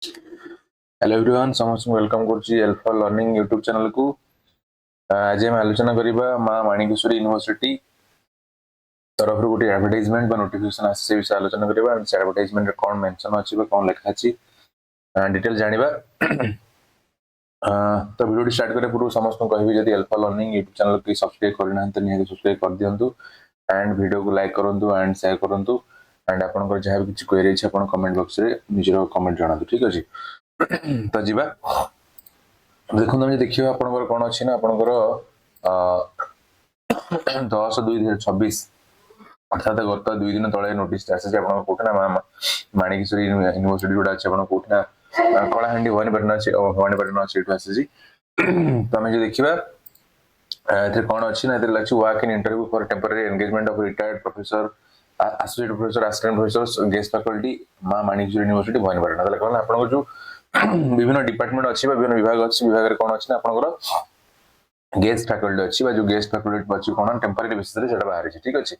Hello everyone समस्त welcome करछि alpha learning YouTube channel को। आज हम आलोचना करिबा मां माणिकेश्वरी यूनिवर्सिटी तरफ गोटे एडवर्टाइजमेंट बा नोटिफिकेशन आसे विषय आलोचना करिबा। से एडवर्टाइजमेंट रे कोन मेंशन अछि बा कोन लिखा अछि डिटेल जानिबा। तो वीडियो स्टार्ट करे पूर्व समस्त को कहबी जदी अल्फा लर्निंग यूट्यूब चैनल को सब्सक्राइब करना त निहे सब्सक्राइब कर दियंतु एंड वीडियो को लाइक करंतु एंड शेयर करंतु एंड आपन को जहां भी किछ क्वेरी अछि आपन कमेंट बॉक्स रे निजरो कमेंट जणातु ठीक अछि। तो जीवा देखो तुम देखिए आपनकर कौन अच्छी ना आपनकर 10/2/2026 अर्थात गत 2 दिन तले नोटिस आसे आपन कोठना माणिकेश्वरी यूनिवर्सिटी जोड़ा अछि आपन कोठना कलाहांडी भवानीपटना अछि एठु आसे तो हम जे देखिबा एथे कौन अच्छी ना एथे लक्ष्य work in interview for temporary engagement of retired professor associate professor assistant professor guest faculty मां माणिकेश्वरी यूनिवर्सिटी भवानीपटना तले कोन आपन जो विभिन्न डिपार्टमेंट अच्छी विभिन्न विभाग अच्छी विभाग रे कोन अच्छी ना आपनकर गेस्ट फैकल्टी अच्छी जो गेस्ट फैकल्टी अच्छी कोन टेम्पररी बेसिस रे सेटा बाहर ठीक अछि।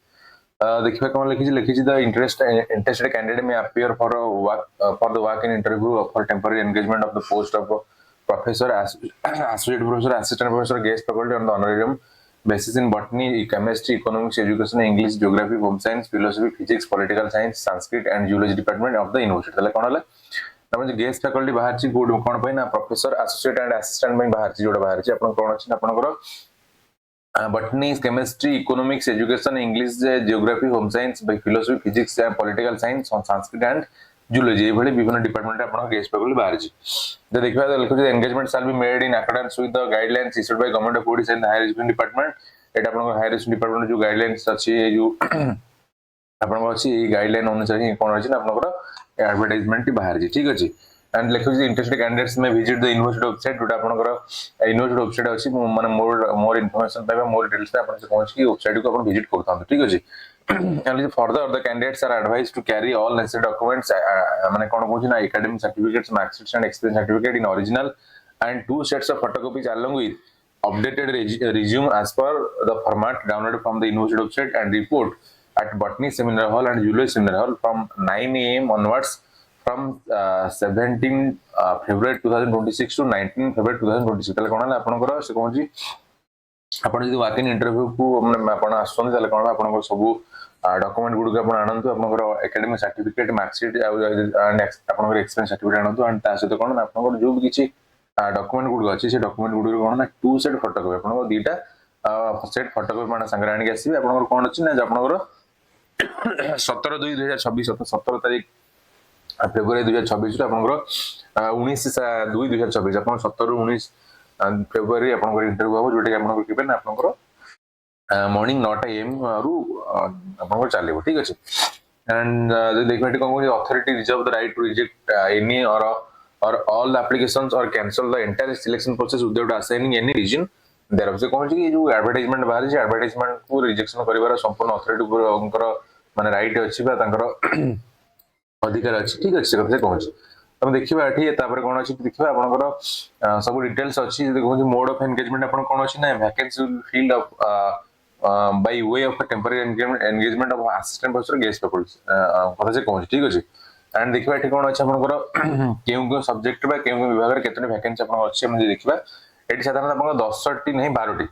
देखिबा कोन लिखि the interested candidate may appear for the work in interview for temporary engagement of the post of professor associate professor assistant professor guest faculty on the honorarium basis in botany, chemistry, economics, education, English, geography, home science, philosophy, physics, political science, Sanskrit and geology department of the university तले कोन हले तमे guest faculty बाहर छी good कोन पय ना professor associate and assistant में बाहर छी जोडा बाहर छी आपन कोन अछि आपनकर botany chemistry economics education English geography home science philosophy physics political science Sanskrit and zoology भली विभिन्न डिपार्टमेंट आपन गेस्ट फैकल्टी बाहर छी जे देखबा लिखो जे engagement shall be made in accordance with the guidelines issued by government of Odisha and higher education department एटा आपन हायर एजुकेशन डिपार्टमेंट जो गाइडलाइंस अछि जो आपन अछि गाइडलाइन अनुसार ही कोन अछि आपनकर एडवर्टाइजमेंट बाहर जी ठीक अछि एंड लिखो जे इंटरेस्टेड कैंडिडेट्स में विजिट द यूनिवर्सिटी वेबसाइट जोटा आपनकर यूनिवर्सिटी वेबसाइट अछि माने मोर इन्फॉर्मेशन पाइबा मोर डिटेल्स आपन से पहुंच की वेबसाइट को आपन विजिट करता ठीक अछि। and further the candidates are advised to carry all necessary documents माने कोन कहू ना academic certificates marks sheets and experience certificate in original and 2 sets of photocopies along with updated resume as per the format downloaded from the university website and report at botany seminar hall and zoology seminar hall from 9 a.m. onwards from 17 February 2026 to 19 February 2026 तले कोन आपनकर से कहूची आपण जदी वाक in interview को आपण आसुन तले कोन आपनकर सब डॉक्यूमेंट गुड आपण आनंतु आपनकर एकेडमिक सर्टिफिकेट मार्कशीट एंड आपनकर एक्सपीरियंस सर्टिफिकेट आनंतु एंड ता सहित कोन आपनकर जो भी किछि डॉक्यूमेंट गुड अछि से डॉक्यूमेंट गुड कोन ना 2 सेट फोटोकॉपी आपनकर दीटा सेट फोटोकॉपी माने संग आनि के आसीबे आपनकर कोन अछि ना आपनकर 17/2/2026 17 तारिख फेब्रुआरी 2026 आपनकर 19/2/2026 आपन 17 ରୁ 19 फेब्रुआरी आपनकर इंटरव्यू हो जोटे आपनकर केबे ना आपनकर मॉर्निंग 9 AM रु आपनकर चलेबो ठीक अछि एंड देखबेटी कोन को authority reserve the right to reject any or all the applications or cancel the entire selection process without assigning any reason there से कोन कि जो एडवर्टाइजमेंट बाहर जे एडवर्टाइजमेंट को रिजेक्शन करिवार संपूर्ण अथॉरिटी को माने राइट अछि बा तांकर अधिकार अछि ठीक अछि कथे कहूँ तब देखिबा एठी तापर कोन अछि देखिबा आपनकर सब डिटेल्स अछि देखो मोड ऑफ एंगेजमेंट आपन कोन अछि ना vacancy field of by way of temporary engagement of assistant professor guest faculty कथे से कहूँ ठीक अछि एंड देखिबा एठी कोन अछि आपनकर केउ सब्जेक्ट बा केउ विभाग रे केतने वैकेंसी आपन अछि हम देखिबा एठी साधारणतः आपन 10 टी नहीं 12 टी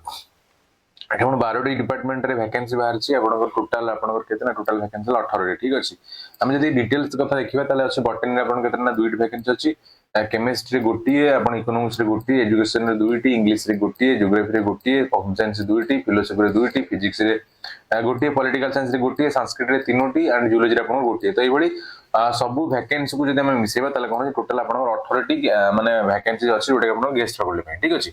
एठी 12 टी डिपार्टमेंट रे वैकेंसी बाहर छी आपनकर टोटल आपनकर केतना टोटल वैकेंसी 18 टी ठीक अछि हम जदी डिटेल्स कथा देखिबा ताले अछि बॉटनी रे आपन केतना 2 टी वैकेंसी अछि केमिस्ट्री गोटिए आपन इकोनॉमिक्स रे गोटिए एजुकेशन रे 2 टी इंग्लिश रे गोटिए जियोग्राफी रे गोटिए होम साइंस रे 2 टी फिलोसफी रे 2 टी फिजिक्स रे गोटिए पॉलिटिकल साइंस रे गोटिए संस्कृत रे 3 टी एंड जियोलॉजी रे आपन गोटिए तो एई भली सब वैकेंसी को जदी हम मिसेबा ताले कोन टोटल आपन 18 टी माने वैकेंसी अछि जोटे आपन गेस्ट फैकल्टी ठीक अछि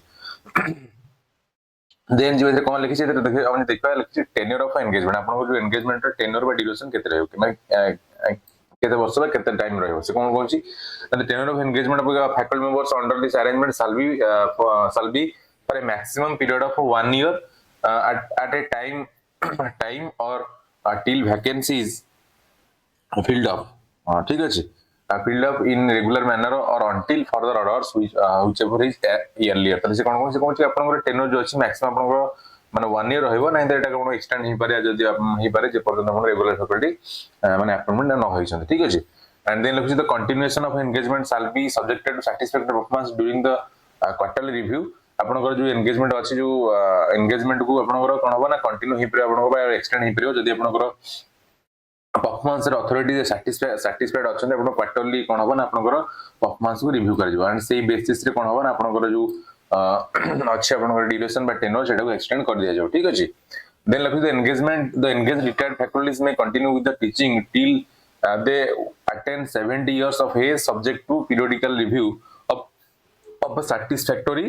देन जे कोन लिखि छै देखि अपन देखबा लिखि टेन्योर ऑफ एंगेजमेंट आपन जो एंगेजमेंट रो टेन्योर बा ड्यूरेशन केते रहयो कि माने केते वर्ष बा केते टाइम रहयो से कोन कहूची the tenure of engagement of faculty members under this arrangement shall be for a maximum period of 1 year at a time or till vacancy is filled up ठीक अछि filled up in regular manner or until further orders whichever is earlier तले से कोन से आपन tenure जो अछि maximum आपन माने 1 ईयर रहइबो नै एटा कोन एक्सटेंड हि पारे जदी ही पारे जे पर्यंत आपन रेगुलर फैकल्टी माने अपॉइंटमेंट न होई छन ठीक अछि and then look the continuation of engagement shall be subjected to satisfactory performance during the quarterly review आपनकर जो एंगेजमेंट अछि जो एंगेजमेंट को आपनकर कोन होबा ना कंटिन्यू हि पर आपनकर एक्सटेंड हि पर जदी आपनकर परफॉर्मेंस अथॉरिटी सैटिस्फाइड अच्छा आप क्वार्टरली कौन हम आपंकर परफॉर्मेंस को रिव्यू कर एंड से बेसिस रे कौन हम आपंकर जो अच्छे आपंकर ड्यूरेशन बा टेन्योर सेटा को एक्सटेंड कर दिया जाओ ठीक अछि then look the engagement the engage retired faculties may continue with the teaching till they attend 70 years of age subject to periodical review of a satisfactory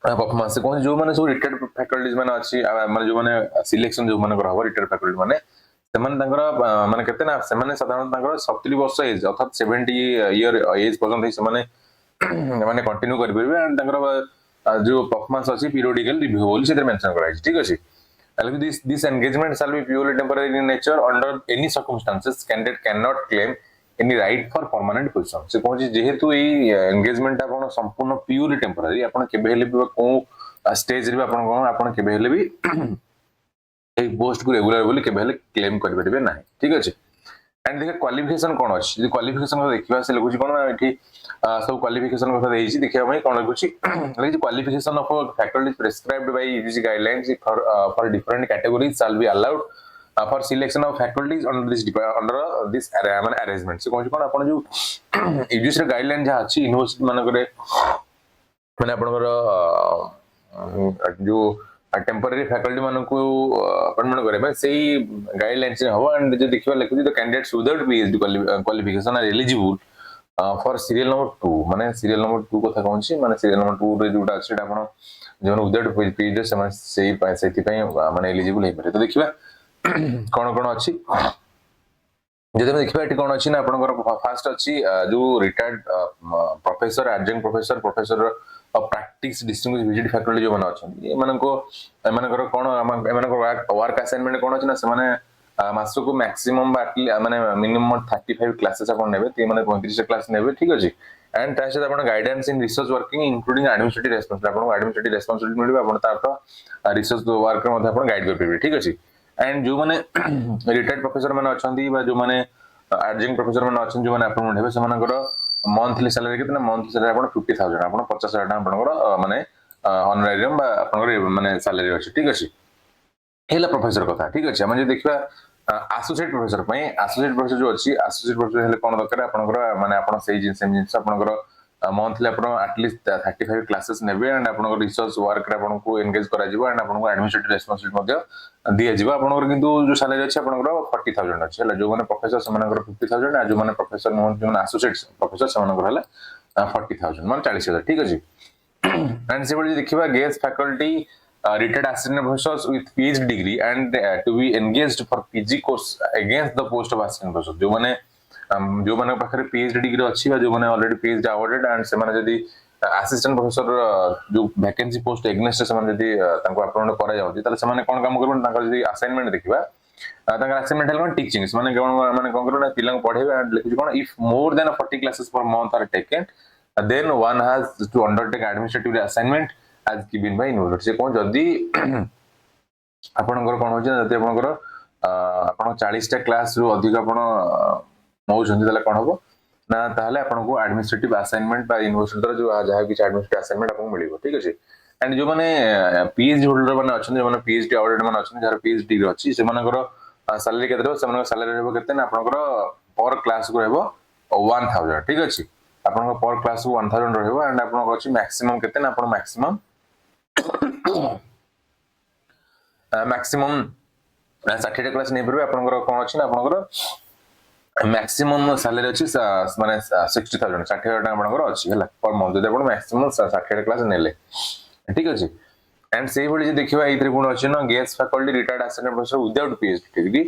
performance कौन जो माने सब रिटायर्ड फैकल्टीज माने अछि माने जो माने सिलेक्शन जो माने रहबो रिटायर्ड फैकल्टी माने ସେମାନେ ତାଙ୍କର ମାନେ କେତେ ନା ସେମାନେ ସାଧାରଣତଃ ତାଙ୍କର 70 ବର୍ଷ ଏଜ୍ ଅର୍ଥାତ୍ 70 ଇୟର ଏଜ୍ ପର୍ଯ୍ୟନ୍ତ ସେମାନେ ମାନେ କଣ୍ଟିନ୍ୟୁ କରିପାରିବେ and ତାଙ୍କର जो परफॉर्मेंस अछि पीरियडिकल रिव्यू बोली से मेंशन कराइ ठीक अछि अलग this engagement shall B purely temporary in nature under any circumstances candidate can not claim any right for permanent position से कहछि जेहेतु ए एंगेजमेंट आपण संपूर्ण प्योरली टेम्पररी आपण केबे हेले भी को स्टेज रे आपण केबे हेले भी पोस्ट को रेगुलर बोली के पहले क्लेम कर परिबे नाही ठीक अछि एंड देखा क्वालिफिकेशन कोन अछि जे क्वालिफिकेशन को देखिबा से लगुची कोन एठी सब क्वालिफिकेशन को देइछि देखिबा में कोन लगुची like qualification of faculty prescribed by UGC guidelines for different categories shall be allowed for selection of faculties under this arrangement से कोन आपण जो यूजीसी गाइडलाइन जा अछि यूनिवर्सिटी मानकरे माने आपनकर जो टेम्पररी फैकल्टी मान को अपॉइंटमेंट करे से गाइडलाइंस हो एंड जो देखिबा लिखि the candidates without PhD qualification are eligible for serial number 2 माने सीरियल नंबर 2 कथा कहूँ माने सीरियल नंबर 2 रे जोटा अछि आपण जो विदाउट पीएचडी सेति पई माने एलिजिबल हे परे तो देखिबा कोन कोन अछि जदि देखिबा एटी कोन अछि ना आपनकर फास्ट अछि जो retired professor adjunct professor of practice distinguished visit faculty जो माने अछन ए मानको ए मानकर कोन ए मानकर वर्क असाइनमेंट कोन अछि ना से माने मासो को मैक्सिमम माने मिनिमम 35 क्लासेस अपन नेबे ते माने 35 क्लास नेबे ठीक अछि एंड तासे अपन guidance in research working including administrative responsibility अपन एडमिनिस्ट्रेटिव रेस्पोंसिबिलिटी मिलबे अपन तार रिसर्च वर्क रे मध्ये अपन गाइड कर परिबे ठीक अछि एंड जो माने रिटायर्ड प्रोफेसर माने अछंती बा जो माने एडजंक्ट प्रोफेसर माने अछन जो माने अपन हेबे से मानकर मंथली सैलरी कितना मंथली सैलरी आपण 50000 आपण 50000 टाका आपनकर माने ऑनरारियम बा आपनकर माने सैलरी अछि ठीक अछि हेला प्रोफेसर कथा ठीक अछि हम जे देखबा एसोसिएट प्रोफेसर पई एसोसिएट प्रोफेसर जो अछि एसोसिएट प्रोफेसर हेले कोन दरकार आपनकर माने आपण सेम जिंस आपनकर मंथली आपण एटलीस्ट 35 क्लासेस नेबे एंड आपनकर रिसर्च वर्क रे आपण को एंगेज करा जिवो एंड आपनको एडमिनिस्ट्रेटिव रेस्पोंसिबिलिटी मध्ये दिया जिवो आपनकर किंतु जो सैलरी अछि आपनकर 40000 अछि हला जो माने प्रोफेसर समानकर 50000 आ जो माने प्रोफेसर नो जो माने एसोसिएट प्रोफेसर समानकर हला 40000 माने 40000 ठीक अछि एंड से बडी देखिबा guest faculty retired assistant professors with PhD degree and to be engaged for PG course against the post of assistant professor जो माने पाखरे PhD डिग्री अछि जो माने ऑलरेडी PhD अवार्डेड एंड से माने जदी असिस्टेंट प्रोफेसर जो वैकेंसी पोस्ट एग्नेस्ट से माने जदी तांको अपलोड करा जाउती ताले से माने कोन काम करबन तांको जदी असाइनमेंट देखिबा तांको असाइनमेंट हेलवन टीचिंग माने माने कोन करबन पिलांग पढेबा एंड लिखि कोन if more than 40 classes per month are taken then one has to undertake administrative assignment as given by university से कोन जदी आपनकर कोन होजे जदी आपनकर आपण 40 टा क्लास रु अधिक आपण नौ जंदी तले कोन होबो ना ताहले आपनको एडमिनिस्ट्रेटिव असाइनमेंट बा यूनिवर्सिटी द्वारा जो जहा कि एडमिनिस्ट्रेटिव असाइनमेंट आपको मिलिबो ठीक अछि एंड जो माने पीएचडी होल्डर माने अछन जो माने पीएचडी अवार्डेड माने अछन जहार पीएचडी डिग्री अछि से मानकर सैलरी केते रहबो से मानकर सैलरी रहबो केते ना आपनकर पर क्लास को रहबो 1000 ठीक अछि आपनकर पर क्लास को 1000 रहबो एंड आपनकर अछि मैक्सिमम केते ना आपन मैक्सिमम 60 क्लास नै परबे आपनकर कोन अछि ना आपनकर मैक्सिमम सैलरी अछि माने 60000 60000 आपनकर अछि हला पर मंथ जदि आपण मैक्सिमम 60 क्लास नेले ठीक अछि एंड से भली जे देखिबा एइत्रे गुण अछि ना guest faculty retired assistant professor without PhD degree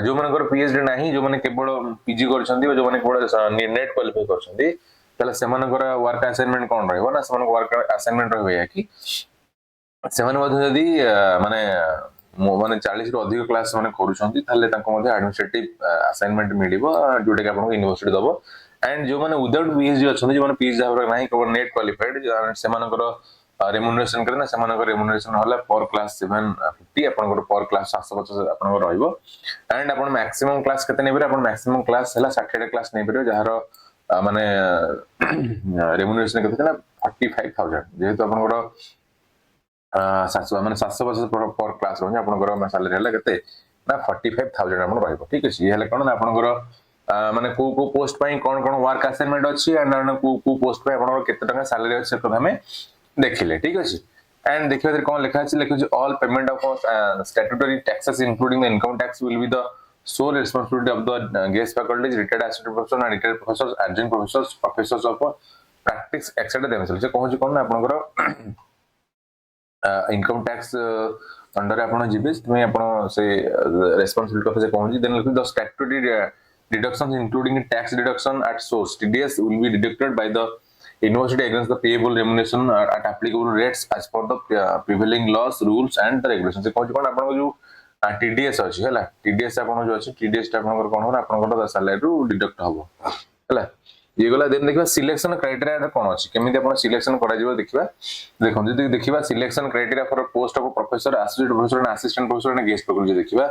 जो मानकर पीएचडी नाही जो माने केवल पीजी करछन्ती जो माने केवल नेट क्वालिफाई करछन्ती तले से मानकर वर्क असाइनमेंट कोन रहबो ना से मानकर वर्क असाइनमेंट रहबे या कि से माने मध्ये जदी माने माने 40 रु अधिक क्लास माने करूछन्ती ताले तांको मध्ये एडमिनिस्ट्रेटिव असाइनमेंट मिलिबो जोटे के आपन यूनिवर्सिटी दबो एंड जो माने विदाउट पीएचडी अछन्ती जो माने पीएचडी हमरा नाही केवल नेट क्वालिफाइड से मानकर रेमुनरेशन करे ना सेमानकर रेमुनरेशन होला पर क्लास 750 आपनकर पर क्लास 750 आपनकर रहइबो एंड आपण मैक्सिमम क्लास केते नेबे आपण मैक्सिमम क्लास हला 60 क्लास नेबे जहार माने रेमुनरेशन केते ना 45000 जेहेतु आपनकर 700 माने 750 पर क्लास रहने आपनकर सैलरी हला केते ना 45000 आपण रहइबो ठीक अछि ये हला कोन ना आपनकर माने को पोस्ट पई कोन वर्क असाइनमेंट अछि एंड को पोस्ट पे आपनकर केते टका सैलरी अछि तो हमें देखिले ठीक अछि एंड देखिबा कोन लिखा अछि लिखु all payment of statutory taxes including the income tax will be the sole responsibility of the guest faculties, retired assistant professor and retired professors, adjunct professors, professors of practice etc. themselves. से कहूँ कौन ना आपनकर income tax under आपण जिबे तुम्हें आपण से responsibility कथा से कहूँ देन लिखु the statutory deductions including tax deduction at source TDS will be deducted by the university against the payable remuneration at applicable rates as per the prevailing laws rules and the regulations. से कहूँ कौन आपन जो TDS अछि हला TDS आपन जो अछि TDS ता आपन कोन हो आपन सैलरी रु डिडक्ट हबो हला ये गला देन देखबा सिलेक्शन क्राइटेरिया कोन अछि केमिति आपन सिलेक्शन करा जिवो देखबा देखो जदि देखबा selection criteria for post of professor associate professor and assistant professor and guest faculty देखबा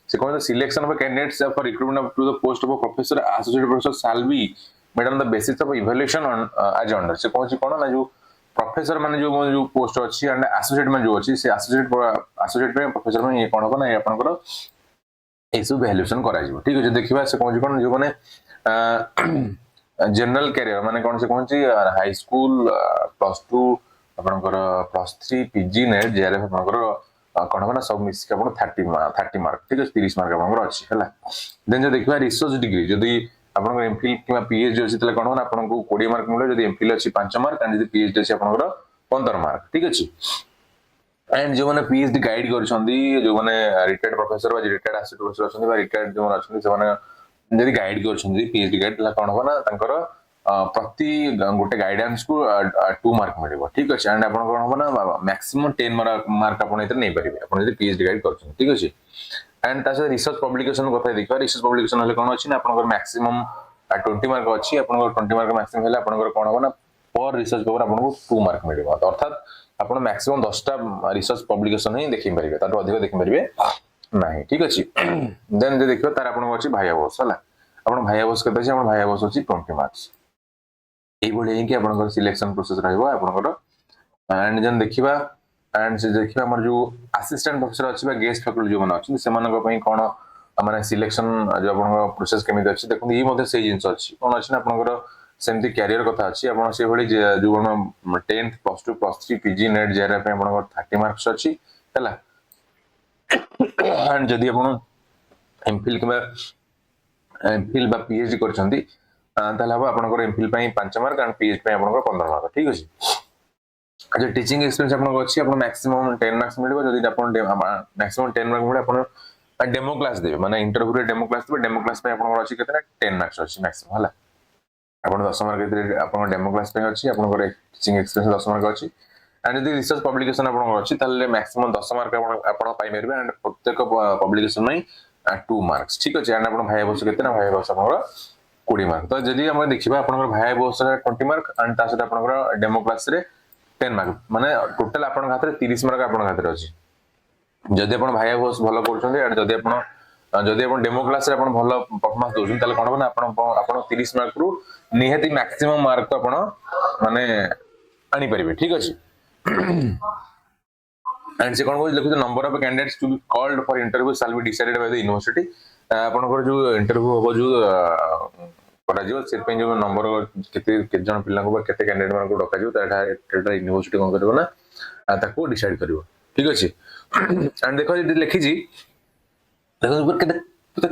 से कहता selection of candidates for recruitment to the post of professor associate professor shall be made on the basis of evaluation on as under से कहछि कोन ना जो professor माने जो post अछि एंड एसोसिएट में जो अछि से एसोसिएट में प्रोफेसर में ये कोन हो ना आपनकर एसु वैल्यूएशन करा जिवो ठीक अछि देखिबा से कहछि कोन जो माने जनरल कैरियर माने कोन से कहछि हाई स्कूल +2 आपनकर +3 पीजी नेट जेआरएफ आपनकर कोन हो ना सब मिस के आपन 30 मार्क ठीक अछि 30 मार्क आपनकर अछि हला देन जो देखिबा रिसर्च डिग्री जदी आपनकर एमफिल किबा पीएचडी अछि तले कोन हो ना आपनको 20 मार्क मिले जदी एमफिल अछि 5 मार्क एंड जदी पीएचडी अछि आपनकर 15 मार्क ठीक अछि एंड जो माने पीएचडी गाइड करछंदी जो माने रिटायर्ड प्रोफेसर बा रिटायर्ड असिस्टेंट प्रोफेसर अछंदी बा रिटायर्ड जो अछंदी से माने जदी गाइड करछंदी पीएचडी गाइड ला कोन हो ना तांकर प्रति गोटे गाइडेंस को 2 मार्क मिलिबो ठीक अछि एंड आपन कोन हो ना मैक्सिमम 10 मार्क आपन एते नै परिबे आपन जदी पीएचडी गाइड करछन ठीक अछि एंड तासे रिसर्च पब्लिकेशन कथा देखबा रिसर्च पब्लिकेशन हले कोन अछि ना आपन मैक्सिमम 20 मार्क अछि आपन 20 मार्क मैक्सिमम हले आपन कोन हो ना पर रिसर्च पेपर आपन 2 मार्क मिलिबो अर्थात आपन मैक्सिमम 10 टा रिसर्च पब्लिकेशन ही देखि परिबे तातो अधिक देखि परिबे नाही ठीक अछि देन जे देखिबा तार आपन अछि भाया बॉस हला आपन भाया बॉस कते अछि आपन भाया बॉस अछि 20 मार्क्स एई बोले कि आपन सिलेक्शन प्रोसेस रहइबो आपन एंड जन देखिबा एंड से देखिबा हमर जो असिस्टेंट प्रोफेसर अछि बा गेस्ट फैकल्टी जो मन अछि सेमान को पई कोन माने सिलेक्शन जो आपन प्रोसेस केमिति अछि देखु ई मध्ये से जिंस अछि कोन अछि ना आपन सेमती कैरियर कथा अछि आपन से भली जो 10th +2 +3 पीजी नेट जेआरएफ पे आपन 30 मार्क्स अछि हला एंड जदी आपन एमफिल किबा एमफिल बा पीएचडी करछंती ताले अब आपन एमफिल पई 5 मार्क एंड पीएचडी पई आपन 15 मार्क ठीक अछि अच्छा टीचिंग एक्सपीरियंस आपन अछि आपन मैक्सिमम 10 मार्क्स मिलबो जदी आपन मैक्सिमम 10 मार्क मिले आपन डेमो क्लास देबे माने इंटरव्यू रे डेमो क्लास देबे डेमो क्लास पे आपन अछि केतना 10 मार्क्स अछि मैक्सिमम हला आपन 10 मार्क के आपन डेमो क्लास पे अछि आपन टीचिंग एक्सपीरियंस 10 मार्क अछि एंड यदि रिसर्च पब्लिकेशन आपन अछि ताले मैक्सिमम 10 मार्क आपन पाई मेरबे एंड प्रत्येक पब्लिकेशन में 2 मार्क्स ठीक अछि एंड आपन भाई बस केतना भाई बस आपन 20 मार्क तो जदी हम देखिबा आपन भाई बस 20 मार्क एंड तासे आपन डेमो क्लास रे 10 मार्क माने टोटल आपन खातिर 30 मार्क आपन खातिर अछि जदी आपन भाई बस भलो करछन्ते एंड जदी आपन डेमो क्लास रे आपन भलो परफॉर्मेंस दोछन ताले कोन बना आपन 30 मार्क रु निहाती मैक्सिमम मार्क आपन माने आनी परिबे ठीक अछि एंड से कोन लिखु number of candidates to be called for interview shall be decided by the university आपन जो इंटरव्यू हो जो करा जो से पे जो नंबर केते जन पिला को केते कैंडिडेट मान को डका जो ताटा यूनिवर्सिटी कोन करबो ना ताको डिसाइड करबो ठीक अछि एंड देखो जे लिखि जी देखो ऊपर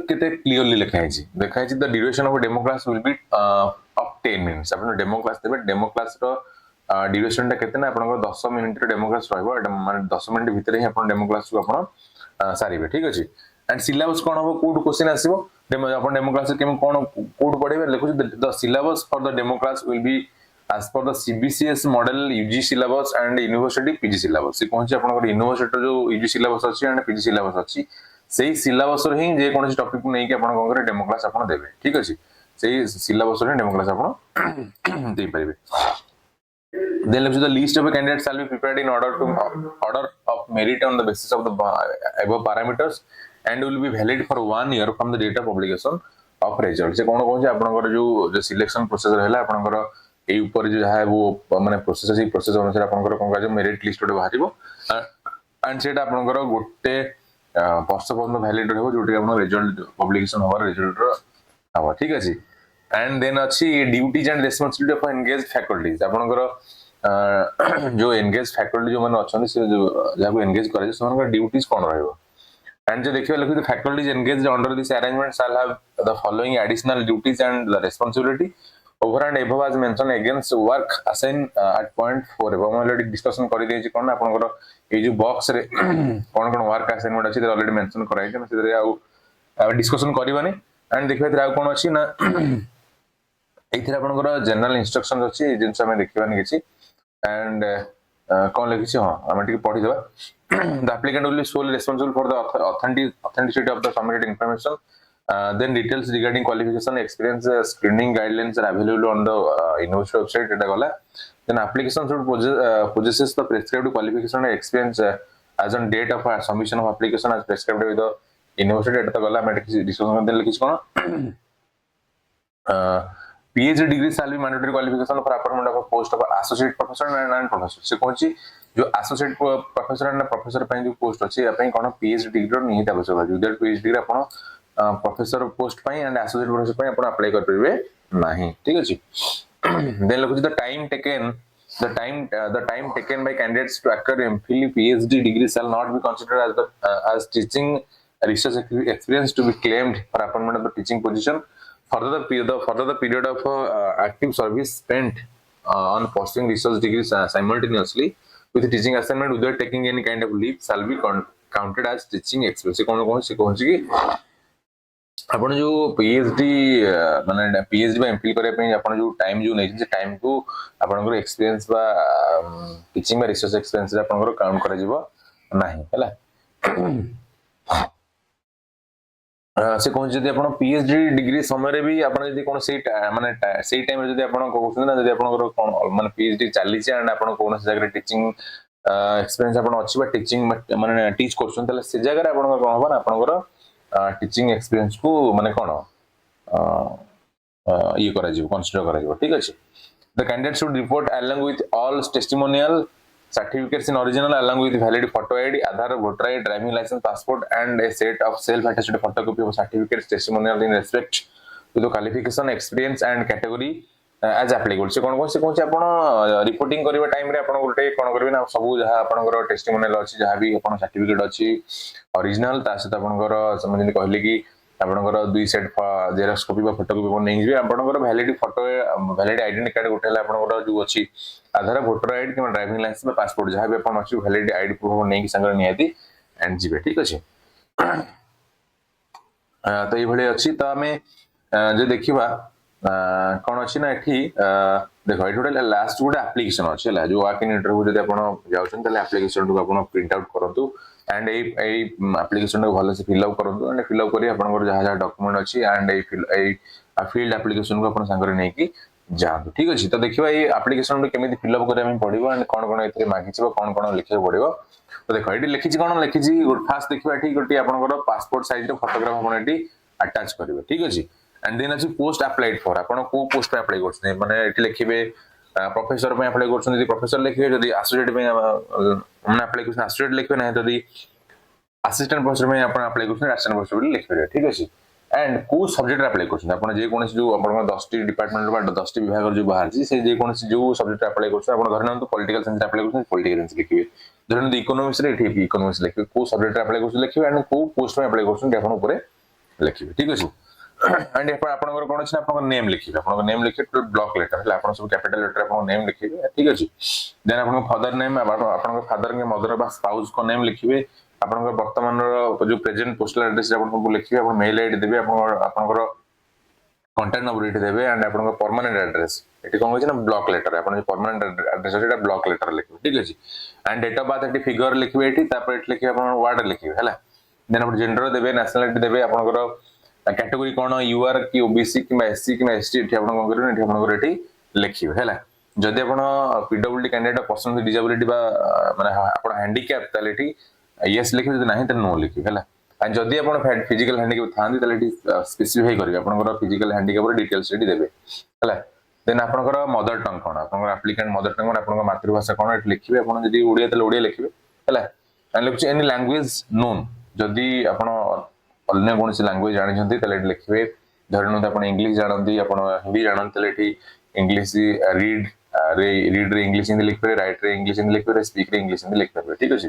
केते क्लियरली लिखा है जी देखा है the duration of demo class will be up 10 minutes upon demo class देबे डेमो क्लास रो ड्यूरेशन टा केते ना अपन 10 मिनिट रे डेमो क्लास रहबो माने 10 मिनिट भीतर ही अपन डेमो क्लास को अपन सारीबे ठीक अछि एंड सिलेबस कोन हो कोड क्वेश्चन आसीबो डेमो अपन डेमो क्लास केम कोन कोड पढेबे लिखु the syllabus for the demo class will be as per the CBCS model UG syllabus and university PG syllabus से कोन अपन university जो UG syllabus अछि and PG syllabus अछि सेही syllabus रे ही जे कोनसी topic को नै कि अपन कोन करे डेमो क्लास अपन देबे ठीक अछि सेही सिलेबस रे डेमो क्लास अपन दे परिबे Then the list of candidates shall be prepared in order of merit on the basis of the above parameters and will be valid for 1 year from the date of publication of result. से कौन कौन से आपनकर जो selection process रहला आपनकर ए ऊपर जो है वो माने प्रोसेस ही प्रोसेस अनुसार आपनकर कोन का जो मेरिट लिस्ट ओटे बाहरिबो एंड सेटा आपनकर गोटे वर्ष पर्यंत वैलिड रहबो जोटी आपन रिजल्ट पब्लिकेशन होबार रिजल्ट रो हबो ठीक अछि एंड देन अछि duties and responsibility of engage faculties आपनकर जो एंगेज फैकल्टी जो माने अछन से जो जाको एंगेज करे से ड्यूटीज कोन रहबो and जो देखिए लिखित faculties engaged under this arrangement shall have the following additional duties and the responsibility over and above as mentioned against work assigned at point 4 हम ऑलरेडी डिस्कशन कर देछि कोन आपनकर ए जो बॉक्स रे कोन कोन वर्क असाइनमेंट अछि ऑलरेडी मेंशन कराइ छै से आ डिस्कशन करबानी एंड देखिए आ कोन अछि ना एथिर आपनकर जनरल इंस्ट्रक्शंस अछि जिनसे हम देखिबानी किछि एंड कौन लिखी हाँ आम टे पढ़ी देवा the applicant will be solely responsible for the authenticity of the submitted information. Then details regarding qualification, experience, screening guidelines are available on the university website. Eta gala. Then application should possesses the prescribed qualification and experience as on date of submission of application as prescribed with the university. Eta gala. मैं discussion करते हैं लिखी कौन PhD degree shall be mandatory qualification for appointment of a post of associate professor and professor. से कौन सी जो associate professor and professor पे जो post अच्छी है अपन कौन PhD degree नहीं था बस होगा जो PhD degree अपन professor post पे and associate professor पे अपन apply कर पाएंगे नहीं ठीक है जी then look at the time taken by candidates to acquire MPhil PhD degree shall not be considered as the as teaching research experience to be claimed for appointment of the teaching position. Further the period of active service spent on pursuing research degrees simultaneously with the teaching assignment without taking any kind of leave shall be counted as teaching experience. कौन कि आपण जो PhD माने PhD बा MPhil करे पे आपण जो टाइम जो नै जे टाइम को आपनकर एक्सपीरियंस बा टीचिंग बा रिसर्च एक्सपीरियंस रे आपनकर काउंट करा जिवो नाही हला से कौन जदि आपण PhD डिग्री समय रे भी आपण जदि कोन से माने सेही टाइम रे जदि आपण कहउछन ना जदि आपनकर कोन माने PhD चाली छै एंड आपण कोन से जगह टीचिंग एक्सपीरियंस आपण अछि बा टीचिंग माने टीच करछन तले से जगह रे आपण कोन होबा आपनकर टीचिंग एक्सपीरियंस को माने कोन ये करा जिवो कंसीडर करा जिवो ठीक अछि the candidate should report along with all testimonial certificates in original along with valid photo ID, Aadhaar, voter ID, driving license, passport, and a set of self-attested photocopy of certificates, testimonial in respect to the qualification, experience, and category as applicable. से कौन से आपण reporting करबा time रे आपण गोटे कोन करबे ना सब जहा आपनकर टेस्टिमोनियल अछि जहा भी आपण सर्टिफिकेट अछि ओरिजिनल ता से आपनकर समझि कहले कि आपनकर दुई सेट जेरॉक्स कॉपी बा फोटोकॉपी को नै जे आपनकर valid photo valid identity card गोटे हला आपनकर जो अछि आधार वोटर आईडी कि ड्राइविंग लाइसेंस में पासपोर्ट जहां भी अपन अछि वैलिड आईडी प्रूफ नै कि संग नियाती एंड जीबे ठीक अछि तो ये भले अछि त हमें जे देखिबा कोन अछि ना एठी देखो एठी गोटे लास्ट गोटे एप्लीकेशन अछि हला जो वाक इन इंटरव्यू जदि अपन जाउछन तले एप्लीकेशन को अपन प्रिंट आउट करंतु एंड ए एप्लीकेशन को भले से फिल अप करंतु एंड फिल अप करी अपन जहा जहा डॉक्यूमेंट अछि एंड ए फील्ड एप्लीकेशन को अपन संग रे नै कि जान ठीक अछि तो देखिबा ए एप्लीकेशन में केमिति फिल अप करे हम पढिबो एंड कोन कोन एतरे मागी छिबो कोन कोन लिखे पड़िबो तो देखो एटी लिखि छी कोन लिखि छी फास्ट देखिबा एठी गोटी आपनकर पासपोर्ट साइज रो फोटोग्राफ अपन एटी अटैच करिवे ठीक अछि एंड देन अछि पोस्ट अप्लाइड फॉर आपन को पोस्ट पे अप्लाई करछने माने एटी लिखिबे प्रोफेसर पे अप्लाई करछन यदि प्रोफेसर लिखिबे यदि एसोसिएट पे माने अप्लाई करछन एसोसिएट लिखबे नै यदि असिस्टेंट प्रोफेसर में अपन अप्लाई करछन असिस्टेंट प्रोफेसर लिखबे ठीक अछि एंड को सब्जेक्ट अप्लाई करछन अपन जे कोन जो अपन 10 टी डिपार्टमेंट बा 10 टी विभाग जो बाहर छी से जे कोन जो सब्जेक्ट अप्लाई करछन अपन धरन तो पॉलिटिकल साइंस अप्लाई करछन पॉलिटिकल साइंस लिखिबे धरन इकोनॉमिक्स रे एठी इकोनॉमिक्स लिखिबे को सब्जेक्ट अप्लाई करछन लिखिबे एंड को पोस्ट में अप्लाई करछन अपन ऊपर लिखिबे ठीक अछि एंड आपन कोन अछि आपन नेम लिखिबे आपन नेम लिखिबे ब्लॉक लेटर हला आपन सब कैपिटल लेटर आपन नेम लिखिबे ठीक अछि देन आपन फादर नेम आपन फादर के मदर बा स्पाउस को नेम लिखिबे आपन वर्तमान जो प्रेजेंट पोस्टल एड्रेस आपन को लिखिबे आपन मेल आईडी देबे आपन कांटेक्ट नंबर इटे देबे एंड आपन परमानेंट एड्रेस एटी कोन होछि ना ब्लॉक लेटर आपन परमानेंट एड्रेस एटा ब्लॉक लेटर लिखिबे ठीक अछि एंड डेट ऑफ बर्थ एटी फिगर लिखिबे एटी तापर एटी लिखिबे आपन वार्ड लिखिबे हला देन आपन जेंडर देबे नेशनलिटी देबे आपन कैटेगरी कोन यूआर की ओबीसी कि एससी कि एसटी एठी आपन कोन करबे एठी आपन एठी लिखिबे हला जदि आपण पीडब्ल्यूडी कैंडिडेट पसंद डिसेबिलिटी बा माने आपण हैंडीकैप ताले एठी यस लिखिबे जदि नाही त नो लिखिबे हला आ जदि आपण फिजिकल हैंडीकैप थांदी ताले एठी स्पेसिफाई करिवे आपनकर फिजिकल हैंडीकैप रो डिटेल्स एठी देबे हला देन आपनकर मदर टंग कोन आपनकर एप्लिकेंट मदर टंग कोन आपनकर मातृभाषा कोन एठी लिखिबे आपण जदि ओडिया ताले ओडिया लिखिबे हला एंड लिखि एनी लैंग्वेज नोन जदि आपण अन्य कोनसी लैंग्वेज जानि छथि ताले एठी लिखिबे धरनु आपण इंग्लिश जानନ୍ତି आपण हिंदी जानନ୍ତି ताले एठी इंग्लिश रीड रीड रे इंग्लिश हिंदी लिख पारे राइट रे इंग्लिश हिंदी लिख पारे स्पीक रे इंग्लिश हिंदी लिख पारे ठीक अछि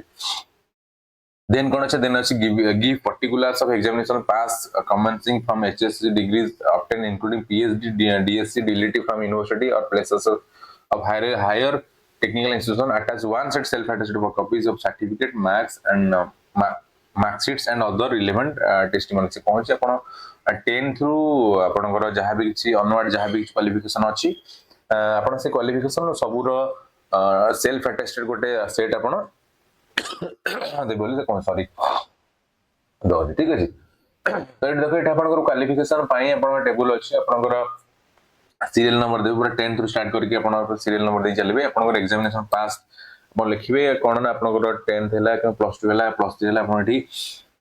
देन कोन अछि देन अछि give particulars of examination pass commencing from HSC degrees obtain including PhD DSc DLT from university और places of higher technical institution attach one set self attested for copies of certificate marks and mark sheets and other relevant testimonies कोन अछि आपण 10 through आपनकर जहां भी किछि onward जहां भी qualification अछि आपण से क्वालिफिकेशन सबुर सेल्फ अटेस्टेड गोटे सेट आपण दे बोली कोन सॉरी दो ठीक अछि तो देखो एटा आपनकर क्वालिफिकेशन पाई आपण टेबल अछि आपनकर सीरियल नंबर दे पूरा 10 थ्रू स्टार्ट करके आपण सीरियल नंबर दे चलबे आपनकर एग्जामिनेशन पास आपण लिखिबे कोन ना आपनकर 10th हैला कि प्लस 2 हैला प्लस 3 हैला आपण एठी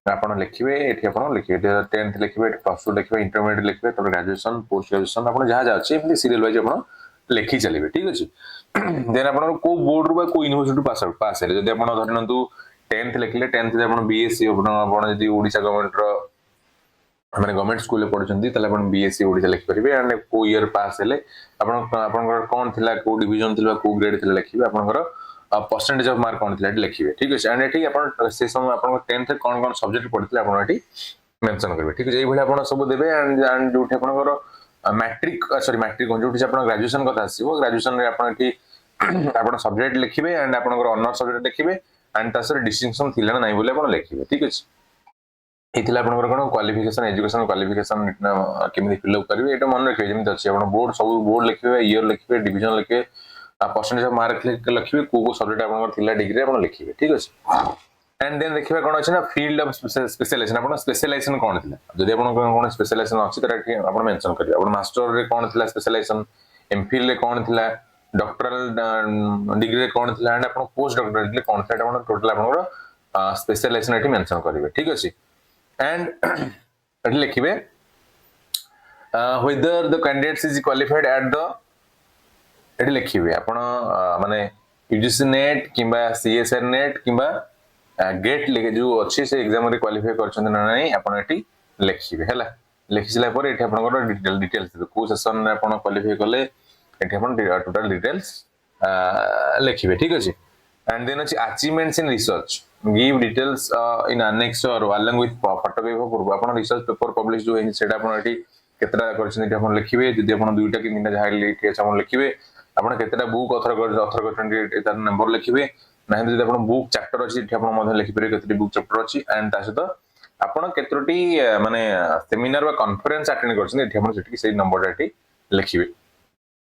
आपण लिखिबे एठी आपण लिखिबे 10th लिखिबे प्लस 2 लिखिबे इंटरमीडिएट लिखिबे तो ग्रेजुएशन पोस्ट ग्रेजुएशन आपण जहां जा अछि एमती सीरियल वाइज आपण लिखि चलिबे ठीक अछि देन आपण को बोर्ड रो को यूनिवर्सिटी पास हैले जदि आपण धरनतु 10th लिखिले 10th आपण बीएससी आपण जदि ओडिसा गवर्नमेंट रो माने गवर्नमेंट स्कूल ले पढुचंती तले आपण बीएससी ओडिसा लिखि परिबे एंड को ईयर पास हैले आपण कोन थिला को डिवीजन थिला को ग्रेड थिला लिखिबे आपनकर परसेंटेज ऑफ मार्क कोन थिला लिखिबे ठीक अछि एंड एठी आपण से समय आपण 10th कोन कोन सब्जेक्ट पढितले आपण एठी मेंशन करबे ठीक अछि एई भली आपण सब देबे एंड जोठी आपनकर मैट्रिक सॉरी मैट्रिक कोन जोठी आपण ग्रेजुएशन कथा आसीबो ग्रेजुएशन रे आपण एठी आपण सब्जेक्ट लिखिबे एंड आपनकर ऑनर सब्जेक्ट लिखिबे एंड तासर डिस्टिंक्शन थिला ना नै बोले आपण लिखिबे ठीक अछि इथिला आपनकर कोन क्वालिफिकेशन एजुकेशन क्वालिफिकेशन केमि फिल अप करिवे एटा मन रखिबे जेमि अछि आपण बोर्ड सब बोर्ड लिखिबे ईयर लिखिबे डिवीजन लिखिबे परसेंटेज ऑफ मार्क लिखिबे को सब्जेक्ट आपनकर थिला डिग्री आपण लिखिबे ठीक अछि एंड देन देखिबा कोन अछि ना फील्ड ऑफ स्पेशलाइजेशन आपण स्पेशलाइजेशन कोन थिला जदि आपण कोन स्पेशलाइजेशन अछि त आपण मेंशन करिवे आपण मास्टर रे कोन थिला स्पेशलाइजेशन एमफिल रे कोन थिला डॉक्टरल डिग्री रे कोन थिला एंड आपण पोस्ट डॉक्टरल रे कोन थिला आपण टोटल आपनकर स्पेशलाइजेशन एठी मेंशन करिवे ठीक अछि एंड एठी लिखिबे whether the candidates is qualified at the एठी लिखिबे आपण माने यूजीसी नेट किबा सीएसआर नेट किबा गेट लेके जो अछि से एग्जाम रे क्वालिफाई करछन ना नै आपण एठी लिखिबे हला लिखिसला पर एठी आपनकर डिटेल्स को सेशन रे आपण क्वालिफाई करले एठी आपण टोटल डिटेल्स लिखिबे ठीक अछि एंड देन अछि achievements in research give details in annex or along with photograph पूर्व आपण रिसर्च पेपर पब्लिश जो है सेटा आपण एठी केतरा करछन एठी आपण लिखिबे जदि आपण दुईटा कि तीनटा जहा लिखि अछि आपण लिखिबे आपण केतरा बुक ऑथर करछन तार नंबर लिखिबे नाही जदि आपण बुक चैप्टर अछि एठी आपण मध्ये लिखि परिबे केतरी बुक चैप्टर अछि एंड तासत आपण केतरोटी माने सेमिनार वा कॉन्फ्रेंस अटेंड करछन एठी आपण सेठी सेही नंबर एठी लिखिबे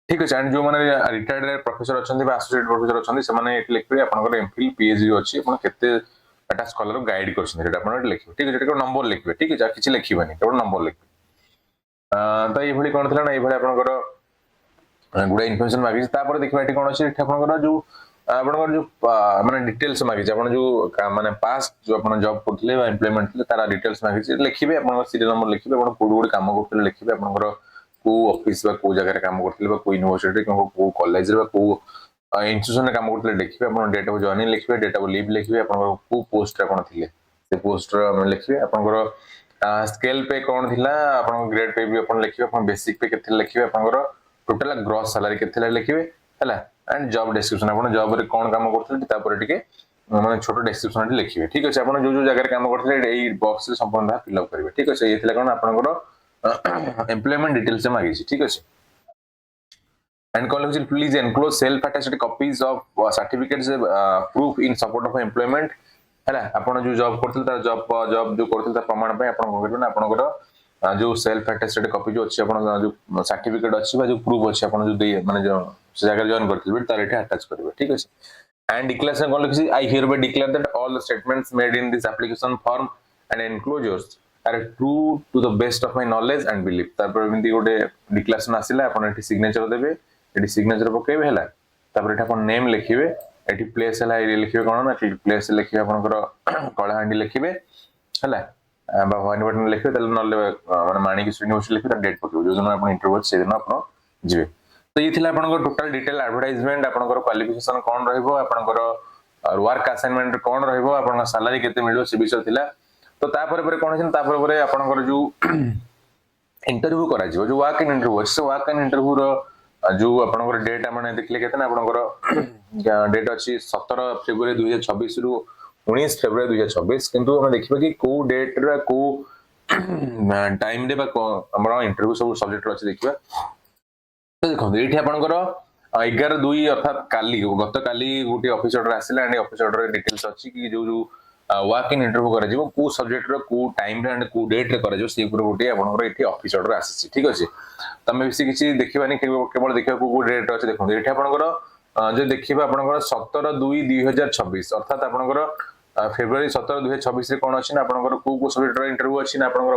ठीक अछि एंड जो माने रिटायर्ड प्रोफेसर अछंती बा एसोसिएट प्रोफेसर अछंती से माने एठी लिखिबे आपनकर एमफिल पीएचडी अछि आपण केते एटा स्कॉलर गाइड करछन एटा आपण एठी लिखिबे ठीक अछि एटा नंबर लिखिबे ठीक अछि किछि लिखिबानी केवल नंबर लिखिबे तो ये भली कोन थिला ना ये भली आपनकर गुडा इन्फॉर्मेशन मागि तापर देखबा एठी कोन अछि एठी आपनकर जो आपनकर जो माने डिटेल्स मागि आपण जो माने पास्ट जो आपण जॉब करथले बा एम्प्लॉयमेंट थले तारा डिटेल्स मागि लिखिबे आपनकर सीरियल नंबर लिखिबे आपण कोड कोड काम करथले लिखिबे आपनकर को ऑफिस बा को जगह रे काम करथले बा को यूनिवर्सिटी को कॉलेज रे बा को इंस्टीट्यूशन रे काम करथले लिखिबे आपण डेट ऑफ जॉइनिंग लिखिबे डेट ऑफ लीव लिखिबे आपनकर को पोस्ट रे कोन थिले से पोस्ट रे लिखिबे आपनकर स्केल पे कोन थिला आपण ग्रेड पे भी आपण लिखिबे आपण बेसिक पे केथे लिखिबे आपनकर टोटल ग्रॉस सैलरी केथे लिखिबे हला एंड जॉब डिस्क्रिप्शन आपण जॉब रे कोन काम करथले तापर टिके माने छोटो डिस्क्रिप्शन लिखिबे ठीक अछि आपण जो जो जगह रे काम करथले एई बॉक्स रे संपूर्ण फिल अप करिवे ठीक अछि एथिला कोन आपनकर एम्प्लॉयमेंट डिटेल्स मागि छी ठीक अछि and college will please enclose self attested copies of certificates proof in support of employment हैला आपण जो जॉब करथले तार जॉब जो करथले तार प्रमाण पे आपण को करबे आपनकर जो सेल्फ अटेस्टेड कॉपी जो अछि आपण जो सर्टिफिकेट अछि बा जो प्रूफ अछि आपण जो दे माने जो से जगह जॉइन करथले तार एठी अटैच करबे ठीक अछि and declaration कोन लिखि I hereby declare that all the statements made in this application form and enclosures are true to the best of my knowledge and belief तापर बिंदी गोटे डिक्लेरेशन आसिला आपण एठी सिग्नेचर देबे एटी सिग्नेचर पकेबे हला तापर एटा अपन नेम लिखिबे एटी प्लेस हला ए लिखिबे कोन ना place लिखिबे आपनकर कलाहांडी लिखिबे हला बा भवानीपटना लिखिबे तले नले माने माणिकेश्वरी यूनिवर्सिटी लिखिबे ता डेट पकेबे जो दिन अपन इंटरव्यू से दिन अपन जिवे तो ये थिला आपनकर टोटल डिटेल एडवर्टाइजमेंट आपनकर क्वालिफिकेशन कोन रहइबो आपनकर वर्क असाइनमेंट कोन रहइबो आपनकर सैलरी केते मिलबो से विषय थिला तो तापर परे कोन छै तापर परे आपनकर जो इंटरव्यू करा जो वाक इन इंटरव्यू से वाक इन इंटरव्यू रो जो आपनकर डेट माने देखले केते ना आपनकर डेट अछि 17 फेब्रुआरी 2026 रु 19 फेब्रुआरी 2026 किंतु हम देखिबा कि को डेट रा को टाइम दे बा हमरा इंटरव्यू सब सब्जेक्ट अछि देखिबा तो देखो एठी आपनकर 11/2 अर्थात काली गत काली गुटी ऑफिस ऑर्डर आसिला एंड ऑफिस ऑर्डर डिटेल्स अछि कि जो वाक इन इंटरव्यू करा जिवो को सब्जेक्ट रो को टाइम रे एंड को डेट रे करा जो से ऊपर गोटे आपनकर एठी ऑफिस ऑर्डर आसी ठीक अछि तमे बेसी किछि देखिबानी केवल देखिबा को डेट अछि देखो एठी आपनकर जे देखिबा आपनकर 17/2/2026 अर्थात आपनकर फेब्रुआरी 17 2026 रे कोन अछि ना आपनकर को सब्जेक्ट रो इंटरव्यू अछि ना आपनकर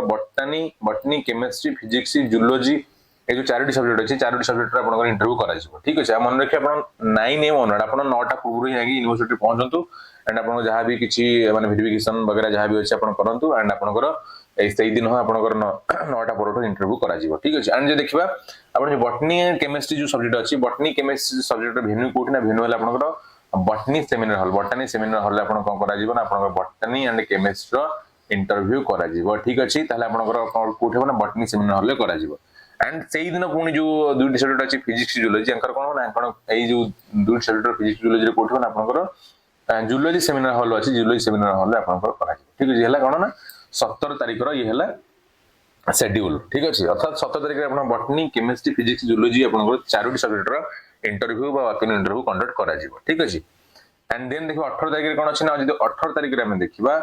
बॉटनी केमिस्ट्री फिजिक्स जूलॉजी ए जो चारोटी सब्जेक्ट अछि चारोटी सब्जेक्ट रे आपनकर इंटरव्यू करा जिवो ठीक अछि मन रखि आपन 9 एम ऑनवर्ड आपन 9 टा पूर्व ही आगी यूनिवर्सिटी पहुंचंतु एंड आपन जहां भी किछि माने वेरिफिकेशन वगैरह जहां भी अछि आपन करंतु एंड आपनकर एई दिन हो आपनकर 9 टा परठो इंटरव्यू करा जिवो ठीक अछि एंड जे देखिबा आपन जे बॉटनी एंड केमिस्ट्री जो सब्जेक्ट अछि बॉटनी केमिस्ट्री सब्जेक्ट भेन्यू कोठी ना भेन्यू हला आपनकर botany seminar hall botany seminar hall आपन कोन करा जिवो ना आपनकर बॉटनी एंड केमिस्ट्री रो इंटरव्यू करा जिवो ठीक अछि ताले आपनकर कोठी हो ना बॉटनी सेमिनार हॉल करा जिवो एंड सेई दिन पुनी जो दुटी सब्जेक्ट अछि फिजिक्स जूलॉजी अंकर कोन ना कोन एई जो दुटी सब्जेक्ट फिजिक्स जूलॉजी रे कोठी हो ना आपनकर जूलॉजी सेमिनार हॉल अछि जूलॉजी सेमिनार हॉल रे आपनकर करा ठीक अछि हला कोन ना 17 तारिख रो ये हला शेड्यूल ठीक अछि अर्थात 17 तारिख रे आपन बॉटनी केमिस्ट्री फिजिक्स जूलॉजी आपनकर चारोटी सब्जेक्ट रो इंटरव्यू बा वाक इन इंटरव्यू कंडक्ट करा जिवो ठीक अछि एंड देन देखो 18 तारिख रे कोन अछि ना जदि 18 तारिख रे हम देखिबा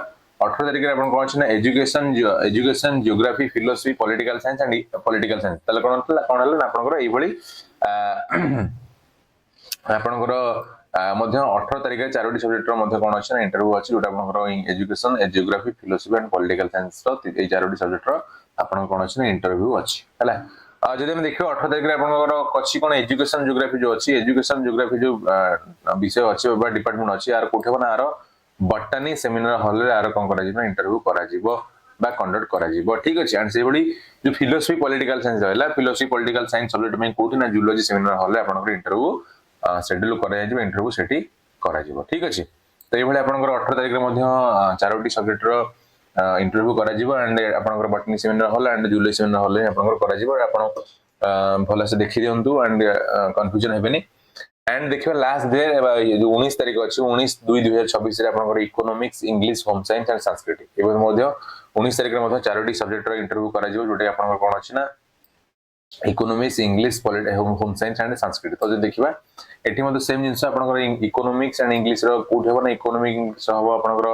18 तारिख रे आपन कोन अछि ना education geography philosophy political science and political science तले कोन हला ना आपनकर एई भली आपनकर मध्य 18 तारिख रे चारोटी सब्जेक्ट रो मध्य कोन अछि ना इंटरव्यू अछि जोटा आपनकर education geography philosophy and political science रो एई चारोटी सब्जेक्ट रो आपन कोन अछि ना इंटरव्यू अछि हला जदि हम देखियो 18 तारिख रे आपनकर कछि कोन एजुकेशन ज्योग्राफी जो अछि एजुकेशन ज्योग्राफी जो विषय अछि बा डिपार्टमेंट अछि यार कोठे बना आरो बॉटनी सेमिनार हॉल रे आरो कोन करा जिवो इंटरव्यू करा जिवो बा कंडक्ट करा जिवो ठीक अछि एंड से बडी जो फिलोसफी पॉलिटिकल साइंस रहला फिलोसफी पॉलिटिकल साइंस सब्जेक्ट में कोठी ना जूलॉजी सेमिनार हॉल रे आपनकर इंटरव्यू शेड्यूल करा जिवो इंटरव्यू सेठी करा जिवो ठीक अछि तो एई भली आपनकर 18 तारिख रे मध्य चारोटी सब्जेक्ट रो इंटरव्यू करा जिवो एंड आपनकर botany seminar hall and zoology seminar hall रे आपनकर करा जिवो आपन भला से देखि दियंतु एंड कंफ्यूजन हेबेनी एंड देखिबा लास्ट डे जो 19 तारिख अछि 19/2/2026 रे आपनकर economics English home science and Sanskrit एबे मध्य 19 तारिख रे मध्य चारोटी सब्जेक्ट रो इंटरव्यू करा जिवो जोटे आपनकर कोन अछि ना economics English political home science and Sanskrit तो जे देखिबा एठी मध्य सेम जिंस आपनकर इकोनॉमिक्स एंड इंग्लिश रो कोठे हो ना इकोनॉमिक्स हो आपनकर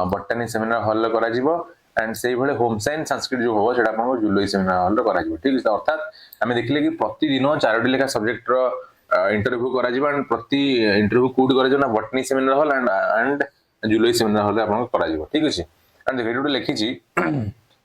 बॉटनी सेमिनार हॉल रे करा जिवो एंड सेही भले होम साइंस संस्कृत जो हो सेटा आपनकर जूलॉजी सेमिनार हॉल रे करा जिवो ठीक अछि अर्थात हमें देखले कि प्रतिदिन चारोटी लेखा सब्जेक्ट रो इंटरव्यू करा जिवो एंड प्रति इंटरव्यू कोड करा जिवो ना botany seminar hall and zoology seminar hall रे आपनकर करा जिवो ठीक अछि एंड देखियो तो लिखि छी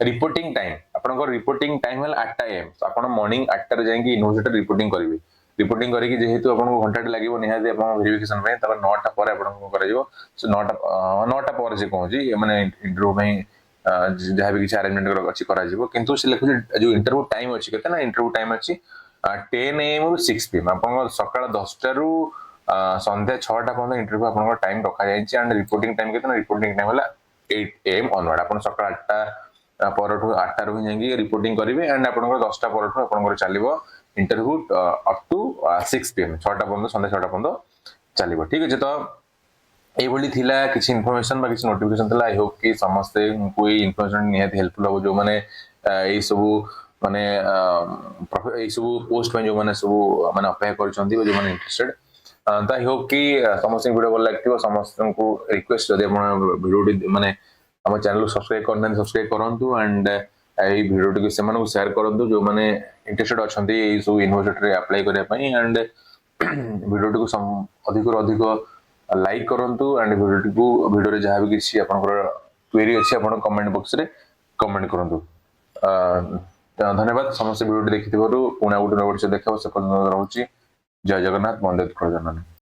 रिपोर्टिंग टाइम आपनकर रिपोर्टिंग टाइम हल 8 एम आपण मॉर्निंग 8 रे जाई कि यूनिवर्सिटी रिपोर्टिंग करिवे रिपोर्टिंग करी कि जेहेतु आपन घंटा लागिवो निहाती आपन वेरिफिकेशन पे तब 9 टा पर आपन करा जिवो सो 9 टा पर जे कहूजी माने इंटरव्यू में जहां भी किछ अरेंजमेंट अछि करा जिवो किंतु से लिखु जो इंटरव्यू टाइम अछि केते ना इंटरव्यू टाइम अछि 10 AM रु 6 PM आपन सकाळ 10 टा रु संध्या 6 टा पर्यंत इंटरव्यू आपन टाइम रखा जाय छि एंड रिपोर्टिंग टाइम केते ना रिपोर्टिंग टाइम होला 8 AM ऑनवर्ड आपन सकाळ 8 टा परठु 8 टा रु जाई रिपोर्टिंग करिवे एंड आपन 10 टा परठु आपन चलिबो इंटरव्यू अप टू 6 PM 6 टा पर्यंत संध्या 6 टा पर्यंत चलिबो ठीक अछि तो एई भली थिला किछ इन्फॉर्मेशन बा किछ नोटिफिकेशन थिला आई होप कि समस्त कोई इन्फॉर्मेशन निहाती हेल्पफुल हो जो माने एई सब माने एई सब पोस्ट में जो माने सब माने अप्लाई करछंती जो माने इंटरेस्टेड तो आई होप कि समस्त वीडियो भल लागथिबो समस्त को रिक्वेस्ट जदि आपण वीडियो माने हम चैनल सब्सक्राइब करन सब्सक्राइब करंतु एंड एई वीडियो को सेमान को शेयर करंतु जो माने इंटरेस्टेड अछंती एई सब यूनिवर्सिटी रे अप्लाई करिया पई एंड वीडियो को अधिक अधिक लाइक करंतु एंड वीडियो रे जहां भी किसी आपनकर क्वेरी अछि आपन कमेंट बॉक्स रे कमेंट करंतु धन्यवाद समस्त वीडियो देखिथिबारु पुना गुड नोट से देखाव सकल रहउची। जय जगन्नाथ, वंदे उत्कल जननी।